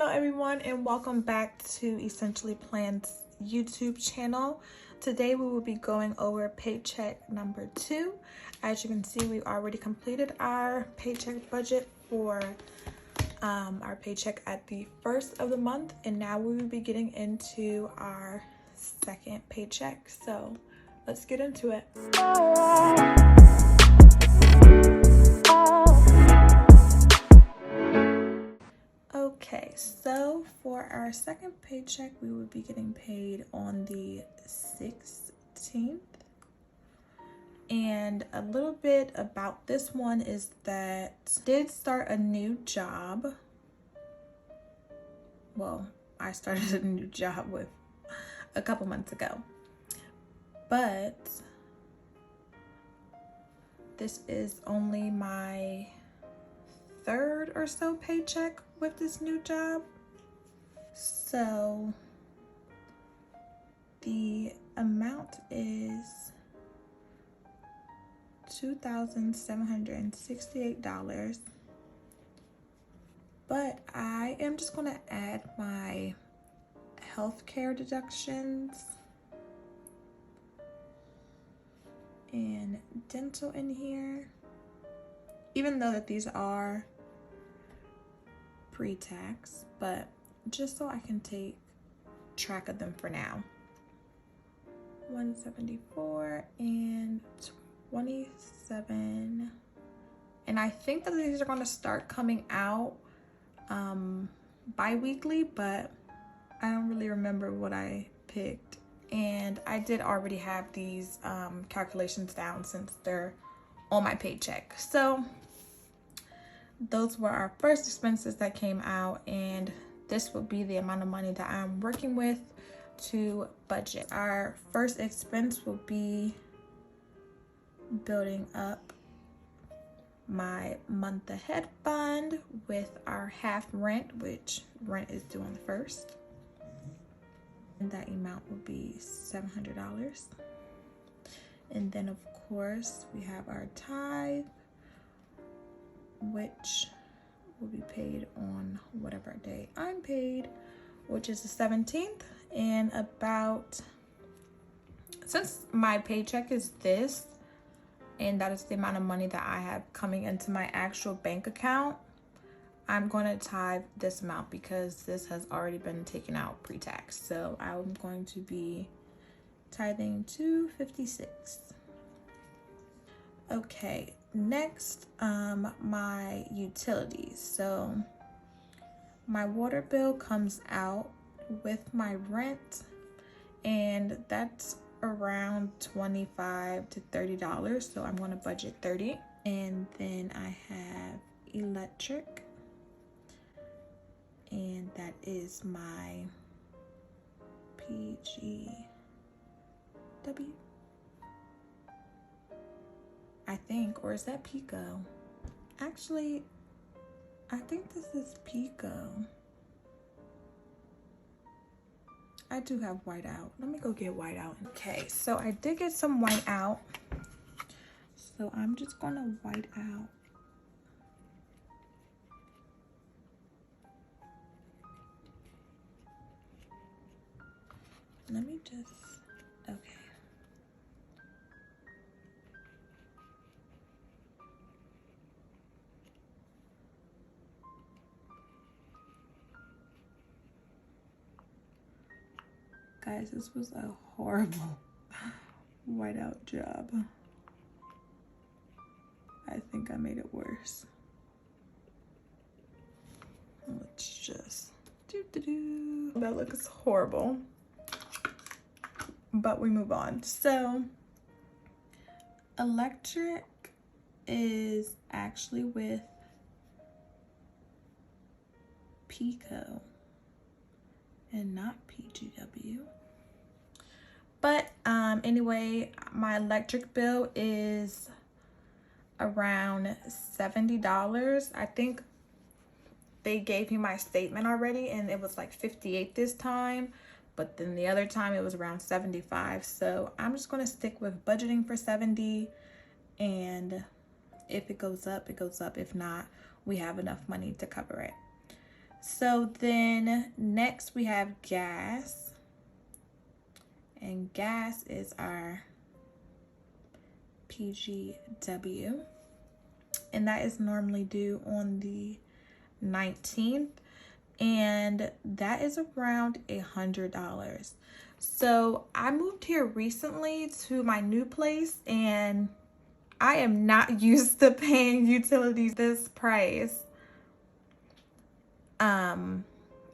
Hello everyone and welcome back to Essentially Planned's YouTube channel. Today we will be going over paycheck number 2. As you can see, we've already completed our paycheck budget for our paycheck at the first of the month, and now we will be getting into our second paycheck. So let's get into it. Okay, so for our second paycheck, we will be getting paid on the 16th. And a little bit about this one is that I did start a new job. Well, I started a new job with a couple months ago. But this is only my third or so paycheck with this new job. So the amount is $2,768, but I am just going to add my healthcare deductions and dental in here, even though that these are pre-tax, but just so I can take track of them for now. 174 and 27, and I think that these are going to start coming out bi-weekly, but I don't really remember what I picked, and I did already have these calculations down since they're on my paycheck. So those were our first expenses that came out, and this will be the amount of money that I'm working with to budget. Our first expense will be building up my month ahead fund with our half rent, which rent is due on the 1st. And that amount will be $700. And then of course we have our tithe, which will be paid on whatever day I'm paid, which is the 17th. And since my paycheck is this, and that is the amount of money that I have coming into my actual bank account, I'm going to tithe this amount because this has already been taken out pre-tax. So I'm going to be tithing $256. Okay, next, my utilities. So my water bill comes out with my rent, and that's around $25 to $30. So I'm going to budget $30. And then I have electric, and that is my PGW, I think, or is that Pico? Actually, I think this is Pico. I do have white out. Let me go get white out. Okay, so I did get some white out. So I'm just gonna white out. Let me just, okay. Guys, this was a horrible whiteout job. I think I made it worse. Let's just That looks horrible, but we move on. So electric is actually with Pico and not PGW. But anyway, my electric bill is around $70. I think they gave me my statement already, and it was like 58 this time, but then the other time it was around 75. So I'm just going to stick with budgeting for 70, and if it goes up, it goes up. If not, we have enough money to cover it. So then next we have gas, and gas is our PGW, and that is normally due on the 19th, and that is around $100. So I moved here recently to my new place, and I am not used to paying utilities this price.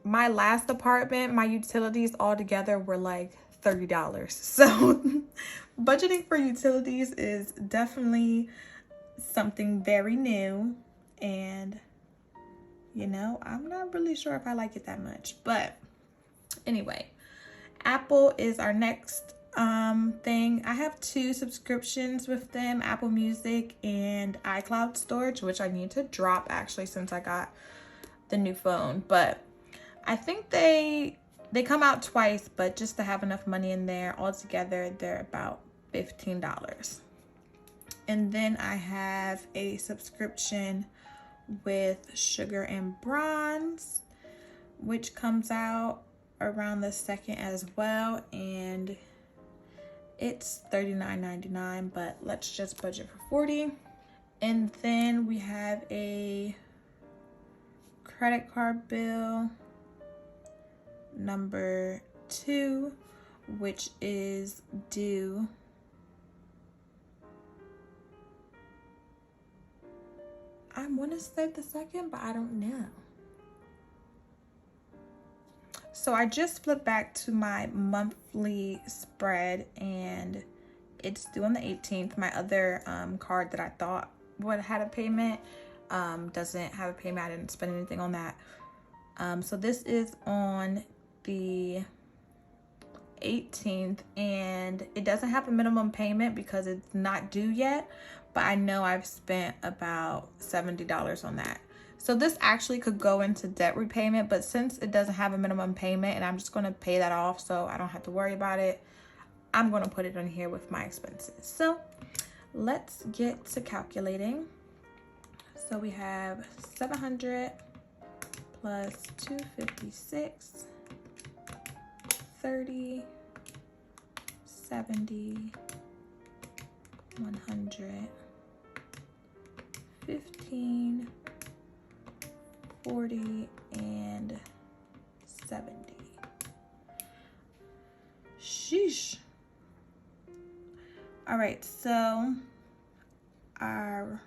My last apartment, my utilities altogether were like $30. So budgeting for utilities is definitely something very new, and you know, I'm not really sure if I like it that much. But anyway, Apple is our next thing. I have 2 subscriptions with them, Apple Music and iCloud storage, which I need to drop actually since I got the new phone. But I think they come out twice, but just to have enough money in there, altogether they're about $15. And then I have a subscription with Sugar and Bronze, which comes out around the 2nd as well, and it's $39.99, but let's just budget for $40. And then we have a credit card bill number 2, which is due I want to say the 2nd, but I don't know. So I just flipped back to my monthly spread, and it's due on the 18th. My other card that I thought would have had a payment doesn't have a payment. I didn't spend anything on that. So this is on the 18th, and it doesn't have a minimum payment because it's not due yet, but I know I've spent about $70 on that. So this actually could go into debt repayment, but since it doesn't have a minimum payment and I'm just going to pay that off so I don't have to worry about it, I'm going to put it in here with my expenses. So let's get to calculating. So we have 700 plus 256, 30, 70, 100, 15, 40, and 70. Sheesh. All right, so our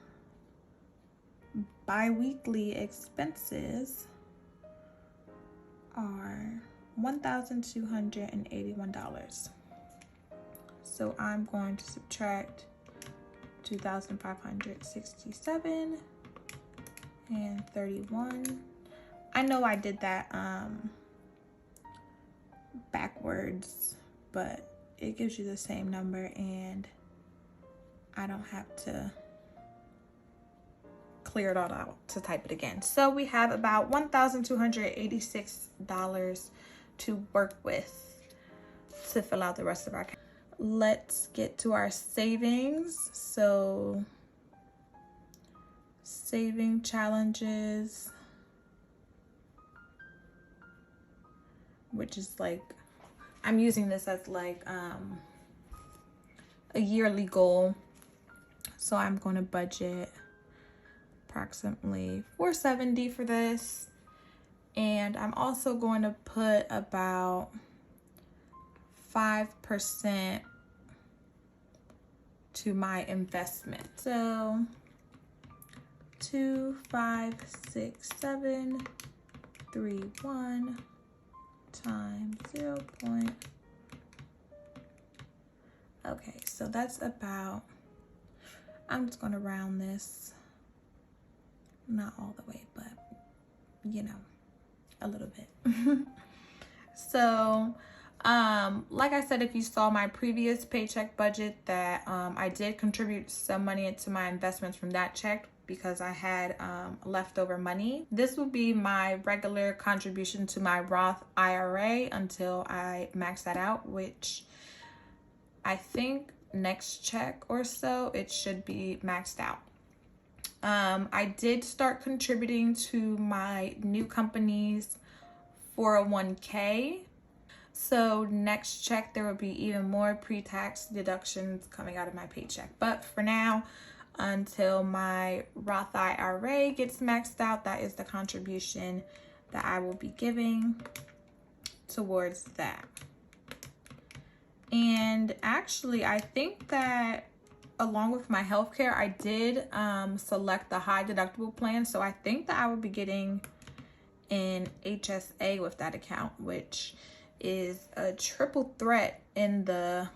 bi-weekly expenses are $1,281. So I'm going to subtract 2,567 and 31. I know I did that backwards, but it gives you the same number and I don't have to clear it all out to type it again. So we have about $1,286 to work with to fill out the rest of our account. Let's get to our savings. So saving challenges, which is like, I'm using this as like a yearly goal. So I'm going to budget approximately $470 for this. And I'm also going to put about 5% to my investment. So 2, 5, 6, 7, 3, 1 times 0. Okay, so that's about, I'm just going to round this, not all the way, but you know, a little bit. So like I said, if you saw my previous paycheck budget, that I did contribute some money into my investments from that check because I had leftover money. This would be my regular contribution to my Roth IRA until I max that out, which I think next check or so it should be maxed out. I did start contributing to my new company's 401k. So next check, there will be even more pre-tax deductions coming out of my paycheck. But for now, until my Roth IRA gets maxed out, that is the contribution that I will be giving towards that. And actually, I think that along with my healthcare, I did select the high deductible plan. So I think that I will be getting an HSA with that account, which is a triple threat in the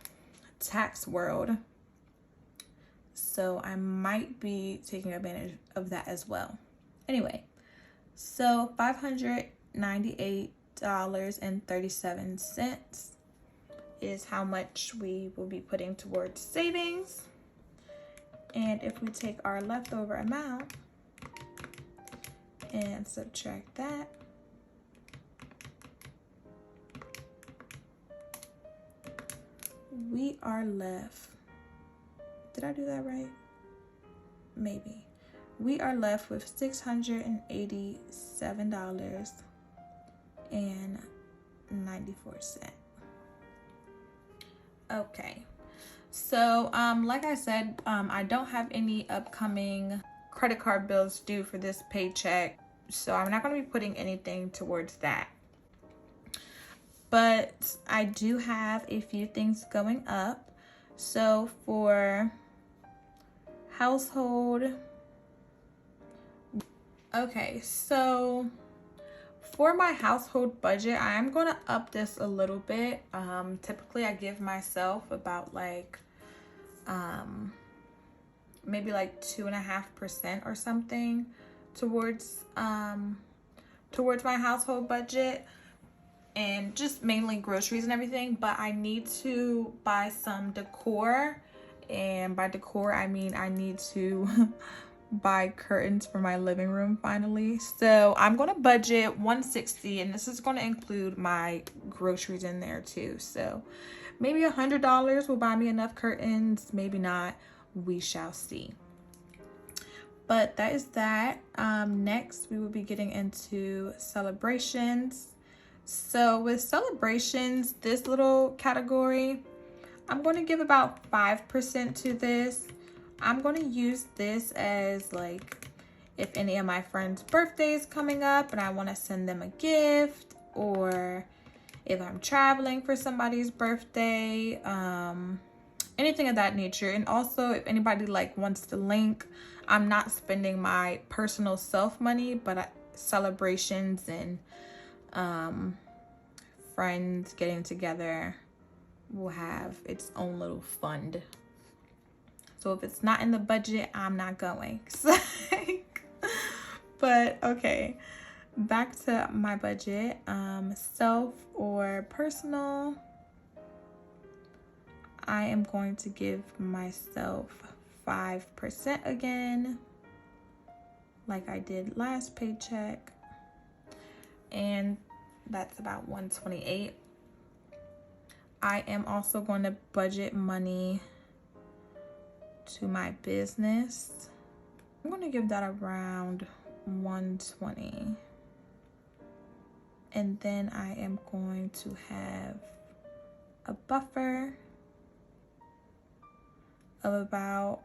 tax world. So I might be taking advantage of that as well. Anyway, so $598.37 is how much we will be putting towards savings. And if we take our leftover amount and subtract that, we are left, did I do that right? Maybe. We are left with $687.94. Okay. So, like I said, I don't have any upcoming credit card bills due for this paycheck. So I'm not going to be putting anything towards that. But I do have a few things going up. So for household, okay, so for my household budget, I am going to up this a little bit. Typically I give myself about like maybe like 2.5% or something towards my household budget, and just mainly groceries and everything. But I need to buy some decor, and by decor I mean I need to buy curtains for my living room finally. So I'm gonna budget $160, and this is gonna include my groceries in there too. So maybe $100 will buy me enough curtains, maybe not, we shall see. But that is that. Next we will be getting into celebrations. So with celebrations, this little category, I'm going to give about 5% to this. I'm going to use this as like if any of my friends' birthdays coming up and I want to send them a gift, or if I'm traveling for somebody's birthday, anything of that nature. And also if anybody like wants to link, I'm not spending my personal self money, but celebrations and friends getting together will have its own little fund. So if it's not in the budget, I'm not going. But okay, back to my budget. Self or personal, I am going to give myself 5% again, like I did last paycheck, and that's about $128. I am also going to budget money to my business. I'm going to give that around $120. And then I am going to have a buffer of about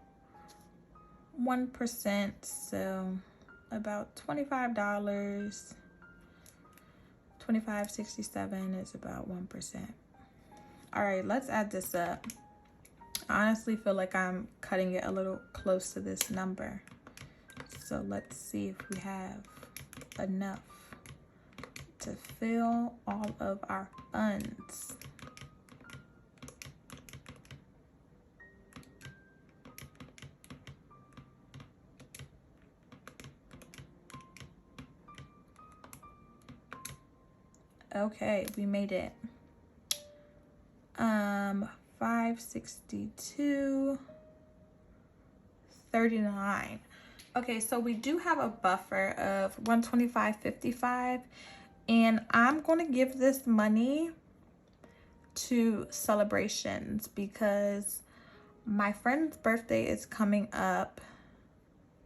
1%, so about $25. 25.67 is about 1%. All right, let's add this up. I honestly feel like I'm cutting it a little close to this number. So let's see if we have enough to fill all of our funds. Okay, we made it. 562.39. Okay, so we do have a buffer of 125.55, and I'm going to give this money to celebrations because my friend's birthday is coming up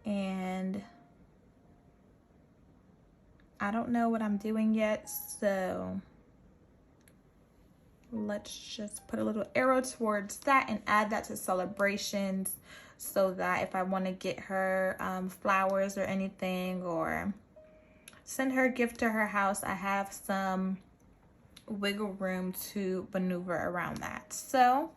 and I don't know what I'm doing yet, so let's just put a little arrow towards that and add that to celebrations, so that if I want to get her flowers or anything, or send her a gift to her house, I have some wiggle room to maneuver around that. So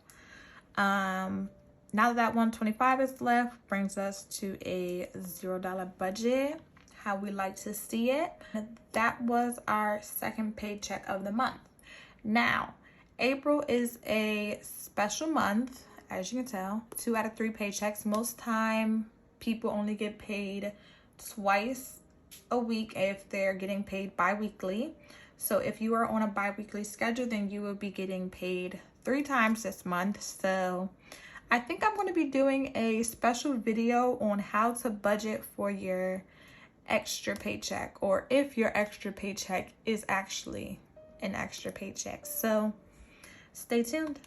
now that 125 is left, brings us to a $0 budget, how we like to see it. That was our second paycheck of the month. Now, April is a special month, as you can tell. 2 out of 3 paychecks. Most time, people only get paid twice a week if they're getting paid bi-weekly. So if you are on a bi-weekly schedule, then you will be getting paid 3 times this month. So I think I'm going to be doing a special video on how to budget for your extra paycheck, or if your extra paycheck is actually an extra paycheck. So stay tuned.